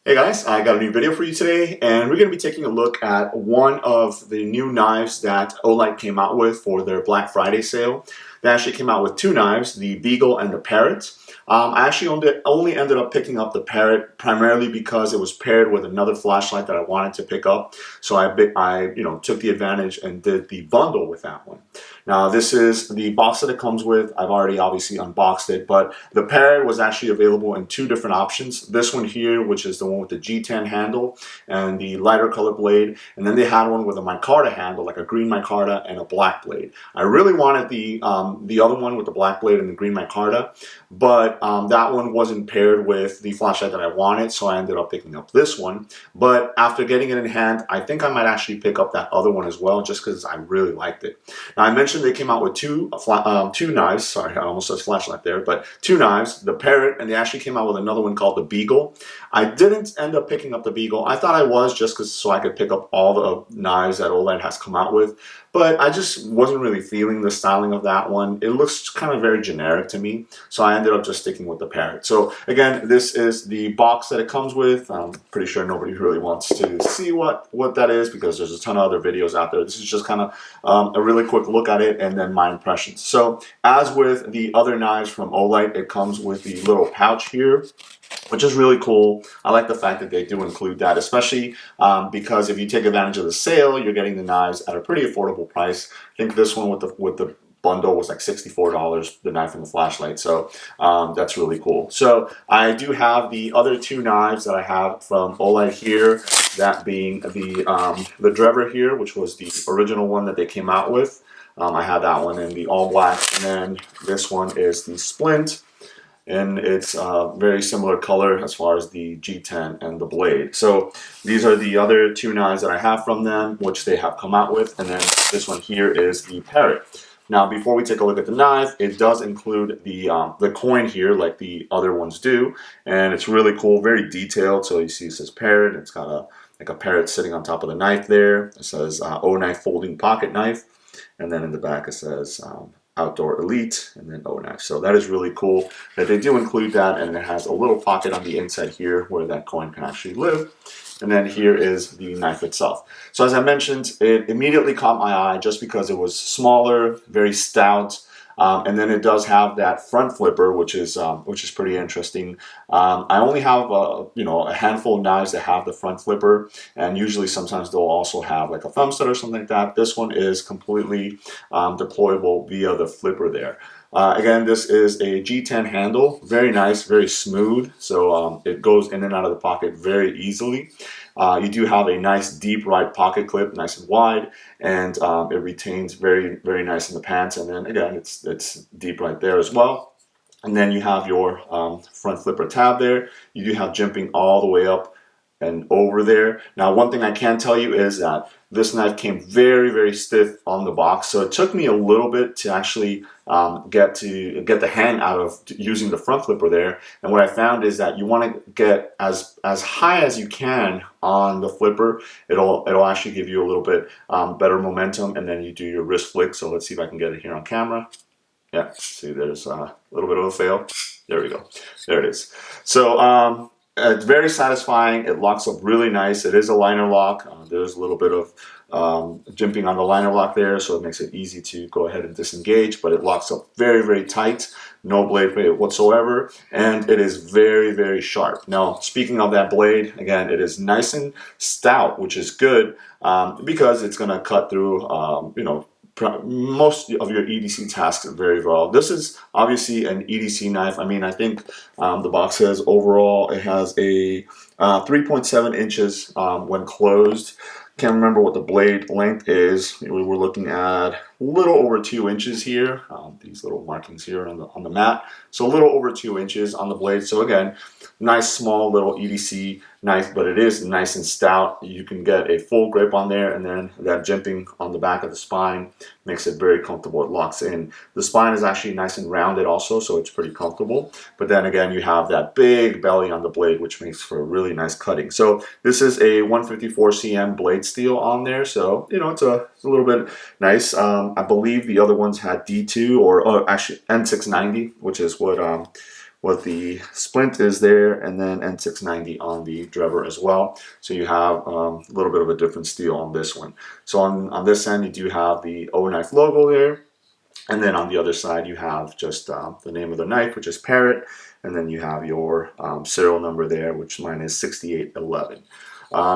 Hey guys, I got a new video for you today, and we're going to be taking a look at one of the new knives that Olight came out with for their Black Friday sale. They actually came out with two knives, the Beagle and the Parrot. I actually only ended up picking up the Parrot primarily because it was paired with another flashlight that I wanted to pick up. So I took the advantage and did the bundle with that one. Now this is the box that it comes with. I've already obviously unboxed it, but the Parrot was actually available in two different options. This one here, which is the one with the G10 handle and the lighter color blade, and then they had one with a micarta handle, like a green micarta and a black blade. I really wanted the other one with the black blade and the green micarta, but that one wasn't paired with the flashlight that I wanted, so I ended up picking up this one. But after getting it in hand, I think I might actually pick up that other one as well, just because I really liked it. Now I mentioned they came out with two knives. Sorry, I almost said flashlight there, but two knives, the Parrot, and they actually came out with another one called the Beagle. I didn't end up picking up the Beagle. I thought I was, just so I could pick up all the knives that Olight has come out with, but I just wasn't really feeling the styling of that one. It looks kind of very generic to me, so I ended up just sticking with the Parrot. So again, this is the box that it comes with. I'm pretty sure nobody really wants to see what that is because there's a ton of other videos out there. This is just kind of a really quick look at it and then my impressions. So as with the other knives from Olight, it comes with the little pouch here, which is really cool. I like the fact that they do include that, especially because if you take advantage of the sale, you're getting the knives at a pretty affordable price. I think this one with the bundle was like $64, the knife and the flashlight, so that's really cool. So I do have the other two knives that I have from Olight here, that being the Drever here, which was the original one that they came out with. I had that one in the all black, and then this one is the Splint, and it's a very similar color as far as the G10 and the blade. So these are the other two knives that I have from them, which they have come out with, and then this one here is the Parrot. Now, before we take a look at the knife, it does include the coin here, like the other ones do, and it's really cool, very detailed. So you see it says Parrot. It's got like a parrot sitting on top of the knife there. It says O knife folding pocket knife, and then in the back it says Outdoor Elite, and then O knife. So that is really cool that they do include that, and it has a little pocket on the inside here where that coin can actually live. And then here is the knife itself. So as I mentioned, it immediately caught my eye just because it was smaller, very stout, and then it does have that front flipper, which is pretty interesting. I only have a handful of knives that have the front flipper, and usually sometimes they'll also have like a thumb stud or something like that. This one is completely deployable via the flipper there. Again, this is a G10 handle, very nice, very smooth, so it goes in and out of the pocket very easily. You do have a nice deep right pocket clip, nice and wide, and it retains very, very nice in the pants, and then again, it's deep right there as well. And then you have your front flipper tab there. You do have jimping all the way up and over there. Now, one thing I can tell you is that this knife came very, very stiff on the box, so it took me a little bit to actually get the hang out of using the front flipper there. And what I found is that you want to get as high as you can on the flipper. It'll actually give you a little bit better momentum, and then you do your wrist flick. So let's see if I can get it here on camera. Yeah, see, there's a little bit of a fail. There we go. There it is. So it's very satisfying. It locks up really nice. It is a liner lock. There's a little bit of jimping on the liner lock there, so it makes it easy to go ahead and disengage, but it locks up very, very tight. No blade weight whatsoever, and it is very, very sharp. Now, speaking of that blade, again, it is nice and stout, which is good because it's going to cut through, most of your EDC tasks very well. This is obviously an EDC knife. I mean, I think the box says overall it has a 3.7 inches when closed. Can't remember what the blade length is. We were looking at a little over 2 inches here. These little markings here on the mat. So a little over 2 inches on the blade. So again, nice small little EDC knife, but it is nice and stout. You can get a full grip on there, and then that jimping on the back of the spine makes it very comfortable. It locks in. The spine is actually nice and rounded also, so it's pretty comfortable. But then again, you have that big belly on the blade, which makes for a really nice cutting. So this is a 154 cm blade steel on there, so it's a little bit nice. I believe the other ones had D2 or actually N690, which is what what the splint is there, and then N690 on the driver as well. So you have a little bit of a different steel on this one. So on this end, you do have the O knife logo there. And then on the other side, you have just the name of the knife, which is Parrot. And then you have your serial number there, which mine is 6811.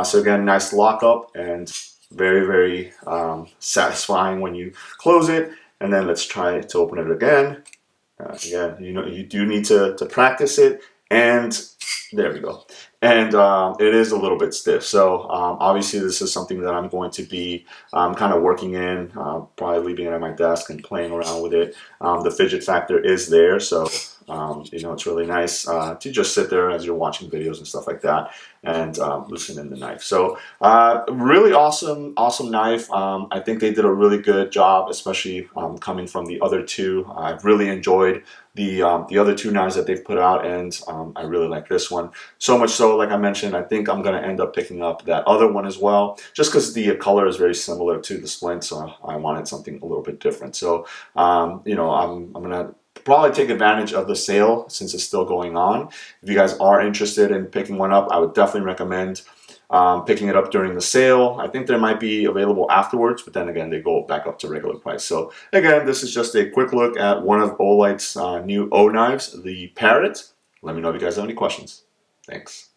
So again, nice lockup and very, very satisfying when you close it. And then let's try to open it again. Again, you do need to practice it. And there we go. And it is a little bit stiff. So obviously this is something that I'm going to be kind of working in, probably leaving it at my desk and playing around with it. The fidget factor is there, so it's really nice to just sit there as you're watching videos and stuff like that and loosen in the knife. So really awesome knife. I think they did a really good job, especially coming from the other two. I've really enjoyed the other two knives that they've put out, and I really like this one. So much so, like I mentioned, I think I'm going to end up picking up that other one as well, just because the color is very similar to the splint, so I wanted something a little bit different. So, I'm going to probably take advantage of the sale since it's still going on. If you guys are interested in picking one up, I would definitely recommend picking it up during the sale. I think they might be available afterwards, but then again, they go back up to regular price. So again, this is just a quick look at one of Olight's new O knives, the Parrot. Let me know if you guys have any questions. Thanks.